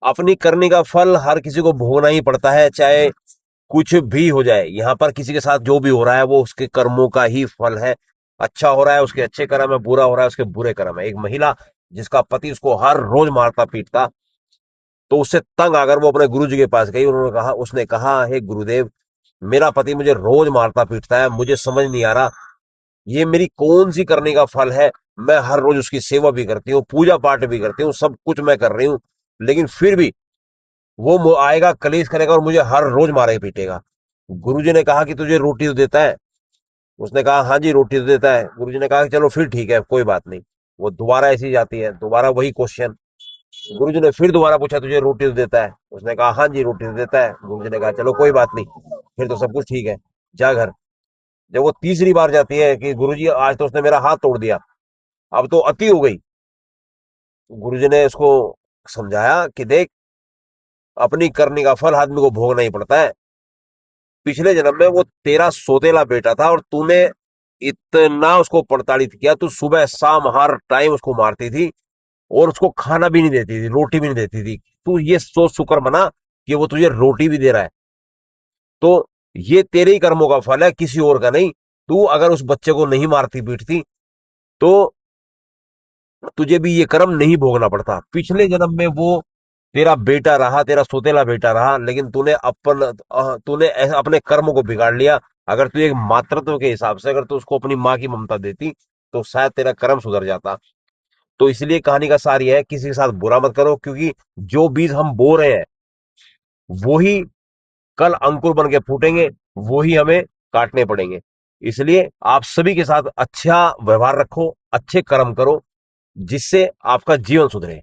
अपनी करने का फल हर किसी को भोगना ही पड़ता है, चाहे कुछ भी हो जाए। यहाँ पर किसी के साथ जो भी हो रहा है वो उसके कर्मों का ही फल है। अच्छा हो रहा है उसके अच्छे कर्म है, बुरा हो रहा है उसके बुरे कर्म है। एक महिला जिसका पति उसको हर रोज मारता पीटता, तो उससे तंग आकर वो अपने गुरु जी के पास गई। उसने कहा, हे गुरुदेव, मेरा पति मुझे रोज मारता पीटता है, मुझे समझ नहीं आ रहा ये मेरी कौन सी करने का फल है। मैं हर रोज उसकी सेवा भी करती हूँ, पूजा पाठ भी करती हूँ, सब कुछ मैं कर रही हूँ, लेकिन फिर भी वो आएगा, कलेश करेगा और मुझे हर रोज मारे पीटेगा। गुरुजी ने कहा कि तुझे रोटी तो देता है? उसने कहा, हाँ जी रोटी तो देता है। गुरुजी ने कहा कि चलो फिर ठीक है, कोई बात नहीं। वो दोबारा ऐसी जाती है, दोबारा वही क्वेश्चन। गुरुजी ने फिर दोबारा पूछा, तुझे रोटी तो देता है? उसने कहा, हाँ जी रोटी तो देता है। गुरुजी ने कहा, चलो कोई बात नहीं, फिर तो सब कुछ ठीक है, जा घर। जब वो तीसरी बार जाती है कि गुरुजी आज तो उसने मेरा हाथ तोड़ दिया, अब तो अति हो गई। गुरुजी ने उसको समझाया कि देख, अपनी करने का फल आदमी को भोगना ही पड़ता है। पिछले जन्म में वो तेरा सौतेला बेटा था और तूने इतना उसको प्रताड़ित किया, तू सुबह शाम हर टाइम उसको मारती थी और उसको खाना भी नहीं देती थी, रोटी भी नहीं देती थी। तू ये सोच शुक्र मना कि वो तुझे रोटी भी दे रहा है। तो ये तेरे ही कर्मों का फल है, किसी और का नहीं। तू अगर उस बच्चे को नहीं मारती पीटती तो तुझे भी ये कर्म नहीं भोगना पड़ता। पिछले जन्म में वो तेरा बेटा रहा, तेरा सौतेला बेटा रहा, लेकिन अपने कर्म को बिगाड़ लिया। अगर तू एक मातृत्व के हिसाब से अगर तू उसको अपनी माँ की ममता देती तो शायद तेरा कर्म सुधर जाता। तो इसलिए कहानी का सार यह है, किसी के साथ बुरा मत करो, क्योंकि जो बीज हम बो रहे हैं वो ही कल अंकुर बन के फूटेंगे, वो ही हमें काटने पड़ेंगे। इसलिए आप सभी के साथ अच्छा व्यवहार रखो, अच्छे कर्म करो, जिससे आपका जीवन सुधरे।